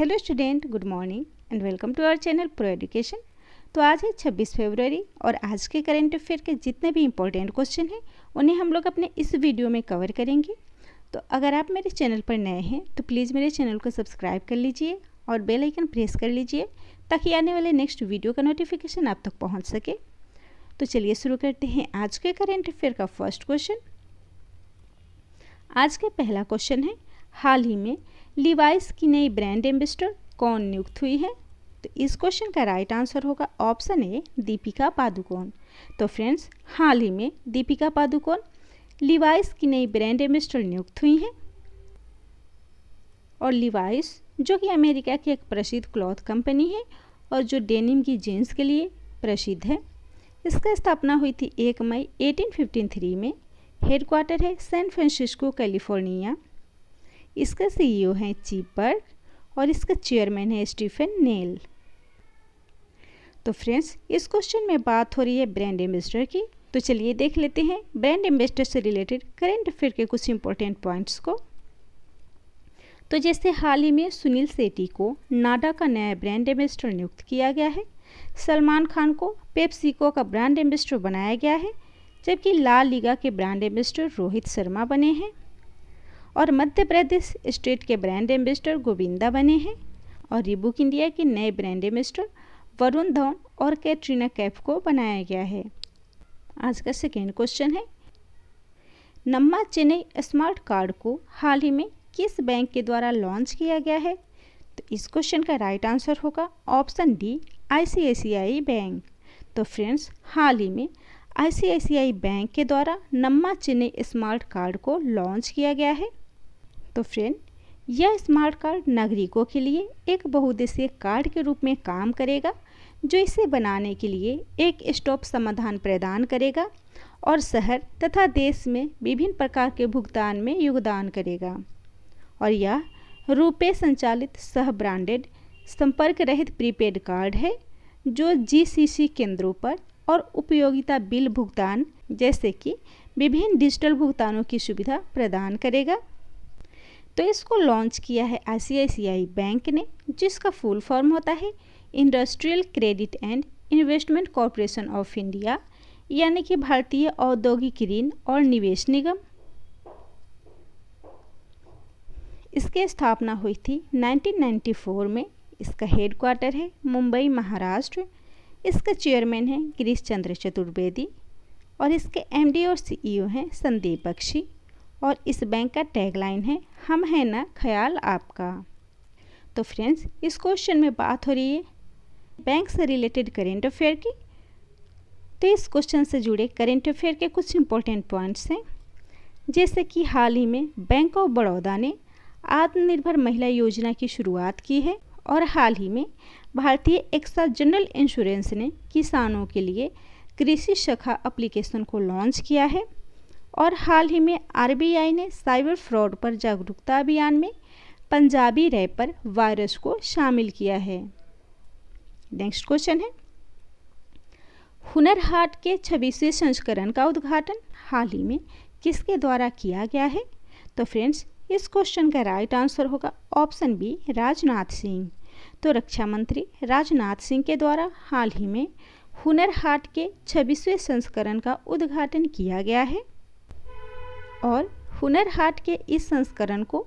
Hello student, good morning and welcome to our channel Pro Education. तो आज है 26 फरवरी और आज के करेंट अफेयर के जितने भी इम्पोर्टेंट क्वेश्चन हैं उन्हें हम लोग अपने इस वीडियो में कवर करेंगे। तो अगर आप मेरे चैनल पर नए हैं तो प्लीज़ मेरे चैनल को सब्सक्राइब कर लीजिए और बेल आइकन प्रेस कर लीजिए ताकि आने वाले नेक्स्ट वीडियो का नोटिफिकेशन आप तक पहुँच सके। तो चलिए शुरू करते हैं आज के करेंट अफेयर का फर्स्ट क्वेश्चन। आज के पहला क्वेश्चन है, हाल ही में लिवाइस की नई ब्रांड एम्बेसडर कौन नियुक्त हुई है? तो इस क्वेश्चन का राइट आंसर होगा ऑप्शन ए, दीपिका पादुकोण। तो फ्रेंड्स, हाल ही में दीपिका पादुकोण लिवाइस की नई ब्रांड एम्बेसडर नियुक्त हुई हैं। और लिवाइस जो कि अमेरिका की एक प्रसिद्ध क्लॉथ कंपनी है और जो डेनिम की जीन्स के लिए प्रसिद्ध है। इसका स्थापना हुई थी 1 मई 1853 में। हेडक्वार्टर है सैन फ्रांसिस्को, कैलिफोर्निया। इसका सीईओ है चिप बर्ग और इसका चेयरमैन है स्टीफन नेल। तो फ्रेंड्स, इस क्वेश्चन में बात हो रही है ब्रांड एम्बेसडर की। तो चलिए देख लेते हैं ब्रांड एम्बेसडर से रिलेटेड करेंट अफेयर के कुछ इंपॉर्टेंट पॉइंट्स को। तो जैसे हाल ही में सुनील शेट्टी को नाडा का नया ब्रांड एम्बेसडर नियुक्त किया गया है, सलमान खान को पेप्सिको का ब्रांड एम्बेसडर बनाया गया है, जबकि ला लीगा के ब्रांड एम्बेसडर रोहित शर्मा बने हैं और मध्य प्रदेश स्टेट के ब्रांड एम्बेसडर गोविंदा बने हैं और रीबॉक इंडिया के नए ब्रांड एम्बेसडर वरुण धवन और कैटरीना कैफ को बनाया गया है। आज का सेकेंड क्वेश्चन है, नम्मा चेन्नई स्मार्ट कार्ड को हाल ही में किस बैंक के द्वारा लॉन्च किया गया है? तो इस क्वेश्चन का राइट आंसर होगा ऑप्शन डी, आईसीआईसीआई बैंक। तो फ्रेंड्स, हाल ही में आईसीआईसीआई बैंक के द्वारा नम्मा चेन्नई स्मार्ट कार्ड को लॉन्च किया गया है। तो फ्रेंड, यह स्मार्ट कार्ड नागरिकों के लिए एक बहुउद्देशीय कार्ड के रूप में काम करेगा, जो इसे बनाने के लिए एक स्टॉप समाधान प्रदान करेगा और शहर तथा देश में विभिन्न प्रकार के भुगतान में योगदान करेगा। और यह रुपे संचालित सह ब्रांडेड संपर्क रहित प्रीपेड कार्ड है जो जीसीसी केंद्रों पर और उपयोगिता बिल भुगतान जैसे कि विभिन्न डिजिटल भुगतानों की सुविधा प्रदान करेगा। तो इसको लॉन्च किया है आईसीआईसीआई बैंक ने, जिसका फुल फॉर्म होता है industrial credit and investment corporation of India, यानी कि भारतीय औद्योगिक ऋण और निवेश निगम। इसकी स्थापना हुई थी 1994 में। इसका हेडक्वार्टर है मुंबई, महाराष्ट्र। इसका चेयरमैन है गिरीश चंद्र चतुर्वेदी और इसके एमडी और सीईओ हैं संदीप बख्शी। और इस बैंक का टैगलाइन है, हम हैं ना ख्याल आपका। तो फ्रेंड्स, इस क्वेश्चन में बात हो रही है बैंक से रिलेटेड करेंट अफेयर की। तो इस क्वेश्चन से जुड़े करेंट अफेयर के कुछ इंपॉर्टेंट पॉइंट्स हैं, जैसे कि हाल ही में बैंक ऑफ बड़ौदा ने आत्मनिर्भर महिला योजना की शुरुआत की है और हाल ही में भारतीय एक्सा जनरल इंश्योरेंस ने किसानों के लिए कृषि शाखा एप्लीकेशन को लॉन्च किया है और हाल ही में आरबीआई ने साइबर फ्रॉड पर जागरूकता अभियान में पंजाबी रैपर वायरस को शामिल किया है। नेक्स्ट क्वेश्चन है, हुनर हाट के 26वें संस्करण का उद्घाटन हाल ही में किसके द्वारा किया गया है? तो फ्रेंड्स, इस क्वेश्चन का राइट आंसर होगा ऑप्शन बी, राजनाथ सिंह। तो रक्षा मंत्री राजनाथ सिंह के द्वारा हाल ही में हुनर हाट के 26वें संस्करण का उद्घाटन किया गया है और हुनर हाट के इस संस्करण को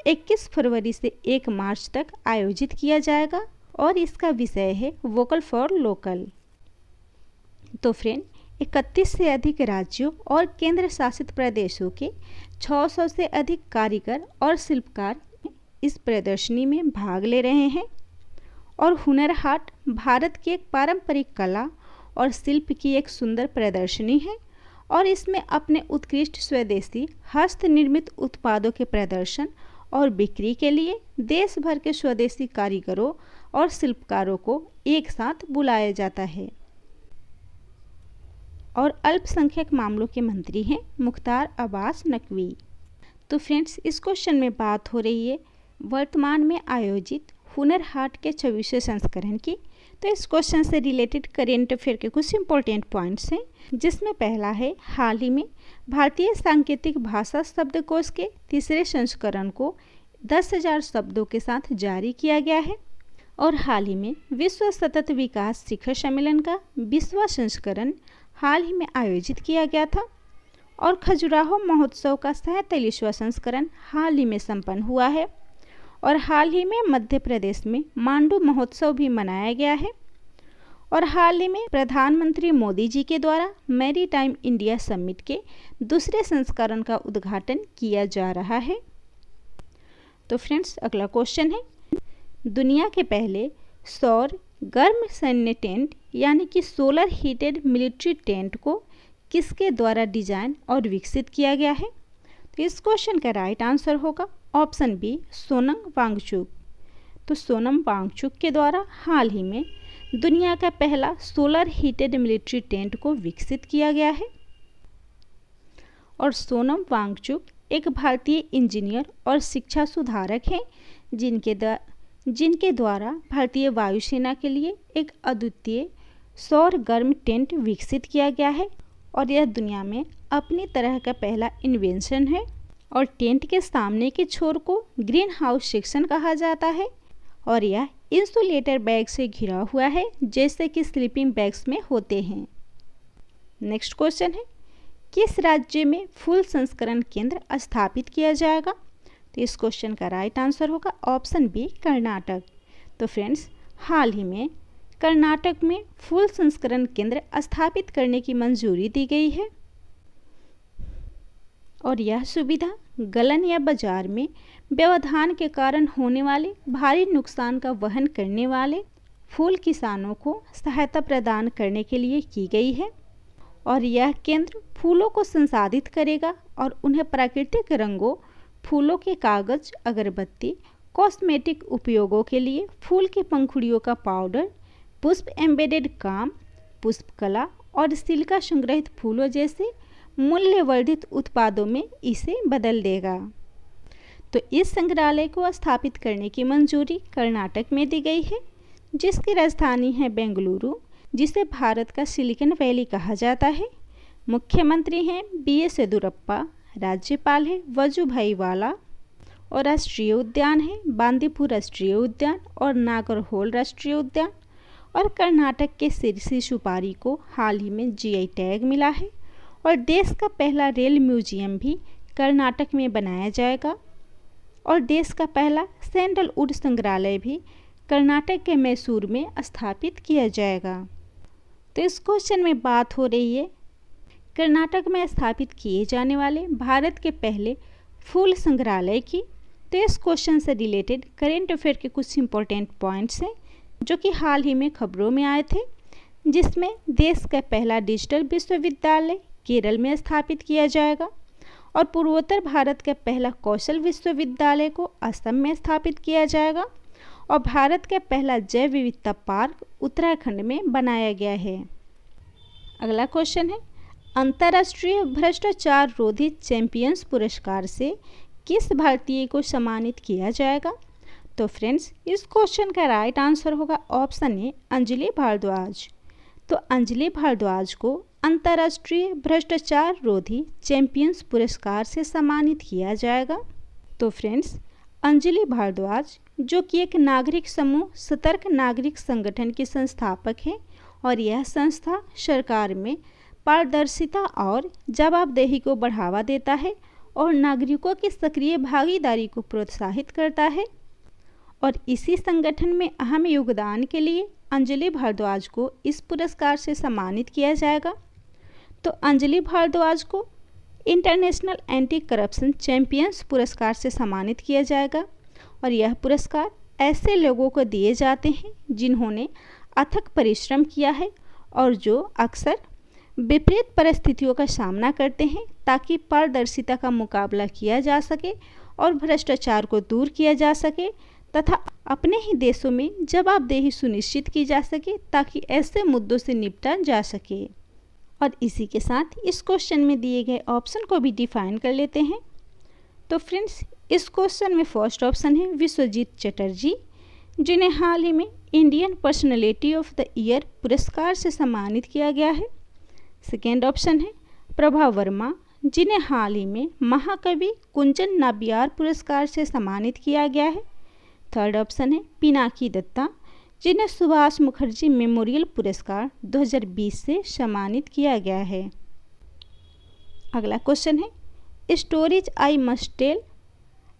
21 फरवरी से 1 मार्च तक आयोजित किया जाएगा और इसका विषय है वोकल फॉर लोकल। तो फ्रेंड, 31 से अधिक राज्यों और केंद्र शासित प्रदेशों के 600 से अधिक कारीगर और शिल्पकार इस प्रदर्शनी में भाग ले रहे हैं। और हुनर हाट भारत की एक पारंपरिक कला और शिल्प की एक सुंदर प्रदर्शनी है और इसमें अपने उत्कृष्ट स्वदेशी हस्त निर्मित उत्पादों के प्रदर्शन और बिक्री के लिए देश भर के स्वदेशी कारीगरों और शिल्पकारों को एक साथ बुलाया जाता है। और अल्पसंख्यक मामलों के मंत्री हैं मुख्तार अब्बास नकवी। तो फ्रेंड्स, इस क्वेश्चन में बात हो रही है वर्तमान में आयोजित हुनर हाट के 26वें संस्करण की। तो इस क्वेश्चन से रिलेटेड करेंट अफेयर के कुछ इंपॉर्टेंट पॉइंट्स हैं, जिसमें पहला है हाल ही में भारतीय सांकेतिक भाषा शब्दकोश के 3रे संस्करण को 10,000 शब्दों के साथ जारी किया गया है। और हाल ही में विश्व सतत विकास शिखर सम्मेलन का 20वां संस्करण हाल ही में आयोजित किया गया था। और खजुराहो महोत्सव का 47वां संस्करण हाल ही में संपन्न हुआ है। और हाल ही में मध्य प्रदेश में मांडू महोत्सव भी मनाया गया है। और हाल ही में प्रधानमंत्री मोदी जी के द्वारा मैरीटाइम इंडिया समिट के दूसरे संस्करण का उद्घाटन किया जा रहा है। तो फ्रेंड्स, अगला क्वेश्चन है, दुनिया के पहले सौर गर्म सैन्य टेंट यानी कि सोलर हीटेड मिलिट्री टेंट को किसके द्वारा डिजाइन और विकसित किया गया है? तो इस क्वेश्चन का राइट आंसर होगा ऑप्शन बी, सोनम वांगचुक। तो सोनम वांगचुक के द्वारा हाल ही में दुनिया का पहला सोलर हीटेड मिलिट्री टेंट को विकसित किया गया है। और सोनम वांगचुक एक भारतीय इंजीनियर और शिक्षा सुधारक हैं जिनके द्वारा भारतीय वायुसेना के लिए एक अद्वितीय सौर गर्म टेंट विकसित किया गया है। और यह दुनिया में अपनी तरह का पहला इन्वेंशन है। और टेंट के सामने के छोर को ग्रीन हाउस सेक्शन कहा जाता है। और यह इंसुलेटर बैग से घिरा हुआ है, जैसे कि स्लीपिंग बैग्स में होते हैं। नेक्स्ट क्वेश्चन है, किस राज्य में फूल संस्करण केंद्र स्थापित किया जाएगा? तो इस क्वेश्चन का राइट आंसर होगा ऑप्शन बी, कर्नाटक। तो फ्रेंड्स, हाल ही में कर्नाटक में फूल संस्करण केंद्र स्थापित करने की मंजूरी दी गई है। और यह सुविधा गलन या बाजार में व्यवधान के कारण होने वाले भारी नुकसान का वहन करने वाले फूल किसानों को सहायता प्रदान करने के लिए की गई है। और यह केंद्र फूलों को संसाधित करेगा और उन्हें प्राकृतिक रंगों, फूलों के कागज, अगरबत्ती, कॉस्मेटिक उपयोगों के लिए फूल की पंखुड़ियों का पाउडर, पुष्प एम्बेडेड काम, पुष्पकला और सिल्का संग्रहित फूलों जैसे मूल्यवर्धित उत्पादों में इसे बदल देगा। तो इस संग्रहालय को स्थापित करने की मंजूरी कर्नाटक में दी गई है, जिसकी राजधानी है बेंगलुरु, जिसे भारत का सिलिकॉन वैली कहा जाता है। मुख्यमंत्री हैं BS येदियुरप्पा, राज्यपाल है वजुभाई वाला, और राष्ट्रीय उद्यान है बांदीपुर राष्ट्रीय उद्यान और नागरहोल राष्ट्रीय उद्यान। और कर्नाटक के सिरसी सुपारी को हाल ही में GI टैग मिला है। और देश का पहला रेल म्यूजियम भी कर्नाटक में बनाया जाएगा। और देश का पहला सैंडलवुड संग्रहालय भी कर्नाटक के मैसूर में स्थापित किया जाएगा। तो इस क्वेश्चन में बात हो रही है कर्नाटक में स्थापित किए जाने वाले भारत के पहले फूल संग्रहालय की। तो इस क्वेश्चन से रिलेटेड करेंट अफेयर के कुछ इंपॉर्टेंट पॉइंट्स हैं जो कि हाल ही में खबरों में आए थे, जिसमें देश का पहला डिजिटल विश्वविद्यालय केरल में स्थापित किया जाएगा। और पूर्वोत्तर भारत का पहला कौशल विश्वविद्यालय को असम में स्थापित किया जाएगा। और भारत का पहला जैव विविधता पार्क उत्तराखंड में बनाया गया है। अगला क्वेश्चन है, अंतर्राष्ट्रीय भ्रष्टाचार रोधी चैंपियंस पुरस्कार से किस भारतीय को सम्मानित किया जाएगा? तो फ्रेंड्स, इस क्वेश्चन का राइट आंसर होगा ऑप्शन ए, अंजलि भारद्वाज। तो अंजलि भारद्वाज को अंतर्राष्ट्रीय भ्रष्टाचार रोधी चैंपियंस पुरस्कार से सम्मानित किया जाएगा। तो फ्रेंड्स, अंजलि भारद्वाज जो कि एक नागरिक समूह सतर्क नागरिक संगठन के संस्थापक हैं, और यह संस्था सरकार में पारदर्शिता और जवाबदेही को बढ़ावा देता है और नागरिकों की सक्रिय भागीदारी को प्रोत्साहित करता है। और इसी संगठन में अहम योगदान के लिए अंजलि भारद्वाज को इस पुरस्कार से सम्मानित किया जाएगा। तो अंजलि भारद्वाज को इंटरनेशनल एंटी करप्शन चैंपियंस पुरस्कार से सम्मानित किया जाएगा। और यह पुरस्कार ऐसे लोगों को दिए जाते हैं जिन्होंने अथक परिश्रम किया है और जो अक्सर विपरीत परिस्थितियों का सामना करते हैं, ताकि पारदर्शिता का मुकाबला किया जा सके और भ्रष्टाचार को दूर किया जा सके तथा अपने ही देशों में जवाबदेही सुनिश्चित की जा सके, ताकि ऐसे मुद्दों से निपटा जा सके। और इसी के साथ इस क्वेश्चन में दिए गए ऑप्शन को भी डिफाइन कर लेते हैं। तो फ्रेंड्स, इस क्वेश्चन में फर्स्ट ऑप्शन है विश्वजीत चटर्जी, जिन्हें हाल ही में Indian personality of the year पुरस्कार से सम्मानित किया गया है। सेकेंड ऑप्शन है प्रभा वर्मा, जिन्हें हाल ही में महाकवि कुंजन नाबियार पुरस्कार से सम्मानित किया गया है। थर्ड ऑप्शन है पिनाकी दत्ता, जिन्हें सुभाष मुखर्जी मेमोरियल पुरस्कार 2020 से सम्मानित किया गया है। अगला क्वेश्चन है stories I must tell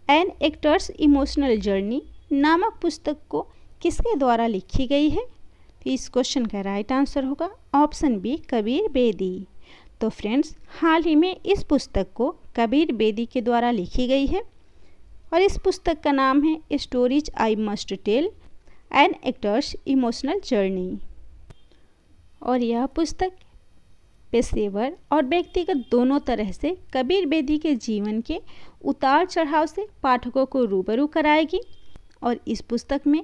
an actor's emotional journey नामक पुस्तक को किसके द्वारा लिखी गई है? तो इस क्वेश्चन का राइट आंसर होगा ऑप्शन बी कबीर बेदी। तो फ्रेंड्स, हाल ही में इस पुस्तक को कबीर बेदी के द्वारा लिखी गई है और इस पुस्तक का नाम है stories I must tell an actor's emotional journey. और यह पुस्तक पेशेवर और व्यक्तिगत दोनों तरह से कबीर बेदी के जीवन के उतार चढ़ाव से पाठकों को रूबरू कराएगी और इस पुस्तक में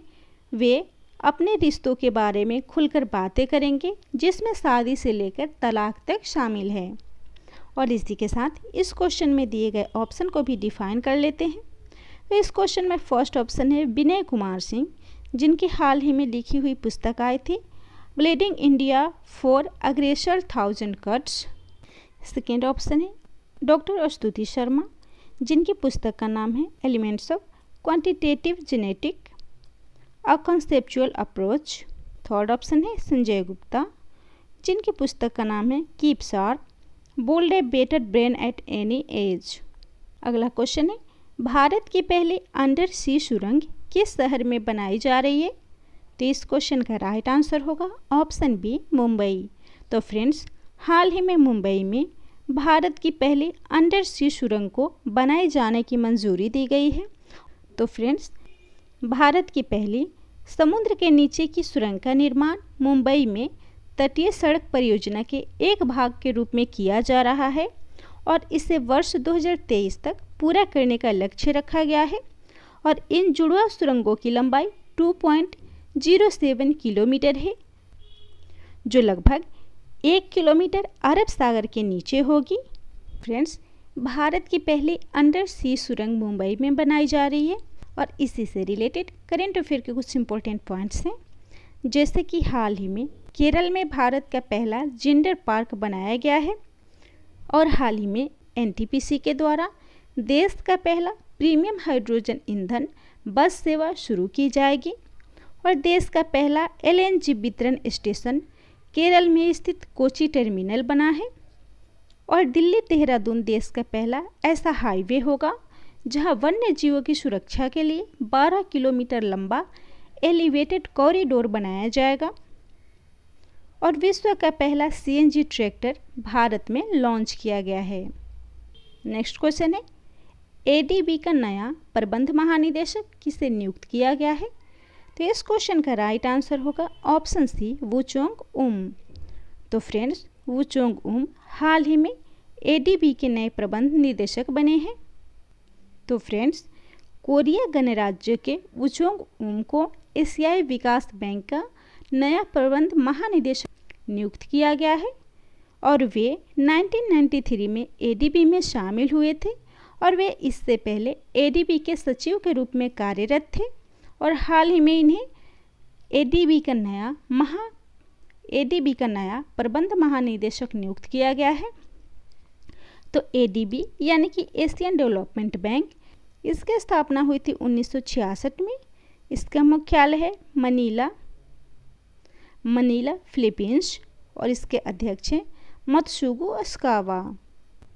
वे अपने रिश्तों के बारे में खुलकर बातें करेंगे, जिसमें शादी से लेकर तलाक तक शामिल है। और इसी के साथ इस क्वेश्चन में दिए गए ऑप्शन को भी डिफाइन कर लेते हैं। तो इस क्वेश्चन में फर्स्ट ऑप्शन है विनय कुमार सिंह, जिनकी हाल ही में लिखी हुई पुस्तक आई थी bleeding India for aggressor 1000 cuts. Second option है डॉक्टर स्तुति शर्मा, जिनकी पुस्तक का नाम है elements of quantitative genetic a conceptual approach. Third option है संजय गुप्ता, जिनकी पुस्तक का नाम है keep sharp build a better brain at any age. अगला क्वेश्चन है भारत की पहली अंडर सी सुरंग किस शहर में बनाई जा रही है? तो इस क्वेश्चन का राइट आंसर होगा ऑप्शन बी मुंबई। तो फ्रेंड्स, हाल ही में मुंबई में भारत की पहली अंडर सी सुरंग को बनाए जाने की मंजूरी दी गई है। तो फ्रेंड्स, भारत की पहली समुद्र के नीचे की सुरंग का निर्माण मुंबई में तटीय सड़क परियोजना के एक भाग के रूप में किया जा रहा है और इसे वर्ष 2023 तक पूरा करने का लक्ष्य रखा गया है। और इन जुड़वा सुरंगों की लंबाई 2.07 किलोमीटर है, जो लगभग 1 किलोमीटर अरब सागर के नीचे होगी। फ्रेंड्स, भारत की पहली अंडर सी सुरंग मुंबई में बनाई जा रही है और इसी से रिलेटेड करेंट अफेयर के कुछ इंपॉर्टेंट पॉइंट्स हैं, जैसे कि हाल ही में केरल में भारत का पहला जेंडर पार्क बनाया गया है और हाल ही में एनटीपीसी के द्वारा देश का पहला प्रीमियम हाइड्रोजन ईंधन बस सेवा शुरू की जाएगी और देश का पहला एलएनजी वितरण स्टेशन केरल में स्थित कोची टर्मिनल बना है और दिल्ली देहरादून देश का पहला ऐसा हाईवे होगा जहां वन्य जीवों की सुरक्षा के लिए 12 किलोमीटर लंबा एलिवेटेड कॉरिडोर बनाया जाएगा और विश्व का पहला सीएनजी ट्रैक्टर भारत में लॉन्च किया गया है। नेक्स्ट क्वेश्चन है एडीबी का नया प्रबंध महानिदेशक किसे नियुक्त किया गया है? तो इस क्वेश्चन का राइट आंसर होगा ऑप्शन सी वुचोंग उम। तो फ्रेंड्स, वुचोंग उम हाल ही में एडीबी के नए प्रबंध निदेशक बने हैं। तो फ्रेंड्स, कोरिया गणराज्य के वुचोंग उम को एशियाई विकास बैंक का नया प्रबंध महानिदेशक नियुक्त किया गया है और वे 1993 में एडीबी में शामिल हुए थे और वे इससे पहले एडीबी के सचिव के रूप में कार्यरत थे और हाल ही में इन्हें एडीबी का नया प्रबंध महानिदेशक नियुक्त किया गया है। तो एडीबी यानी कि एशियन डेवलपमेंट बैंक, इसकी स्थापना हुई थी 1966 में। इसका मुख्यालय है मनीला फिलीपींस और इसके अध्यक्ष हैं मत्सुगु अस्कावा।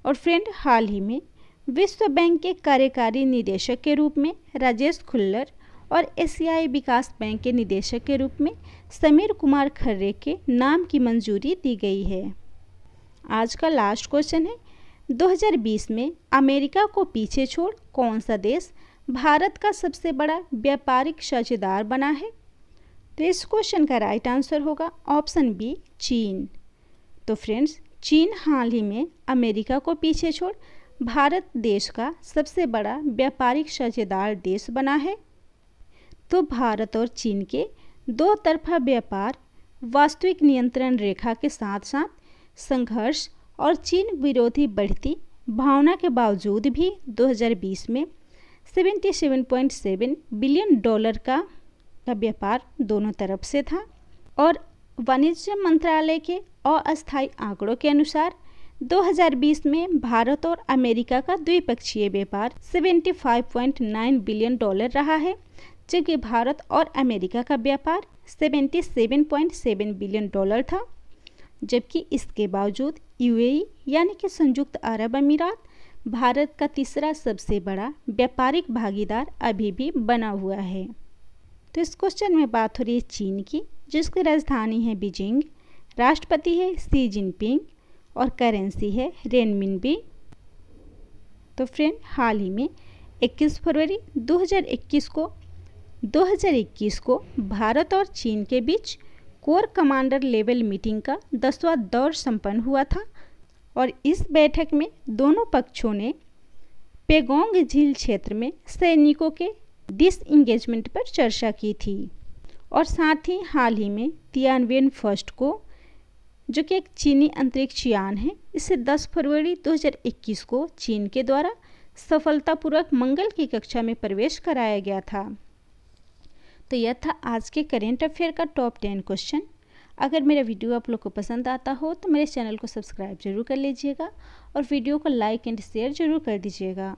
और फ्रेंड, हाल ही में विश्व बैंक के कार्यकारी निदेशक के रूप में राजेश खुल्लर और एशियाई विकास बैंक के निदेशक के रूप में समीर कुमार खर्रे के नाम की मंजूरी दी गई है। आज का लास्ट क्वेश्चन है 2020 में अमेरिका को पीछे छोड़ कौन सा देश भारत का सबसे बड़ा व्यापारिक साझेदार बना है? तो इस क्वेश्चन का राइट आंसर होगा ऑप्शन बी चीन। तो फ्रेंड्स, चीन हाल ही में अमेरिका को पीछे छोड़ भारत देश का सबसे बड़ा व्यापारिक साझेदार देश बना है। तो भारत और चीन के दो तरफा व्यापार वास्तविक नियंत्रण रेखा के साथ साथ संघर्ष और चीन विरोधी बढ़ती भावना के बावजूद भी 2020 में $77.7 बिलियन का व्यापार दोनों तरफ से था। और वाणिज्य मंत्रालय के अस्थायी आंकड़ों के अनुसार 2020 में भारत और अमेरिका का द्विपक्षीय व्यापार 75.9 बिलियन डॉलर रहा है, जबकि भारत और अमेरिका का व्यापार 77.7 बिलियन डॉलर था। जबकि इसके बावजूद यूएई यानी कि संयुक्त अरब अमीरात भारत का तीसरा सबसे बड़ा व्यापारिक भागीदार अभी भी बना हुआ है। तो इस क्वेश्चन में बात हो रही है चीन की, जिसकी राजधानी है बीजिंग, राष्ट्रपति है शी जिनपिंग और करेंसी है रेनमिनबी। तो फ्रेंड, हाल ही में 21 फरवरी 2021 को भारत और चीन के बीच कोर कमांडर लेवल मीटिंग का 10वां दौर संपन्न हुआ था और इस बैठक में दोनों पक्षों ने पेगोंग झील क्षेत्र में सैनिकों के डिसएंगेजमेंट पर चर्चा की थी। और साथ ही हाल ही में तियानवेन फर्स्ट को, जो कि एक चीनी अंतरिक्ष यान है, इसे 10 फरवरी 2021 को चीन के द्वारा सफलतापूर्वक मंगल की कक्षा में प्रवेश कराया गया था। तो यह था आज के करेंट अफेयर का टॉप 10 क्वेश्चन। अगर मेरा वीडियो आप लोग को पसंद आता हो तो मेरे चैनल को सब्सक्राइब जरूर कर लीजिएगा और वीडियो को लाइक एंड शेयर जरूर कर दीजिएगा।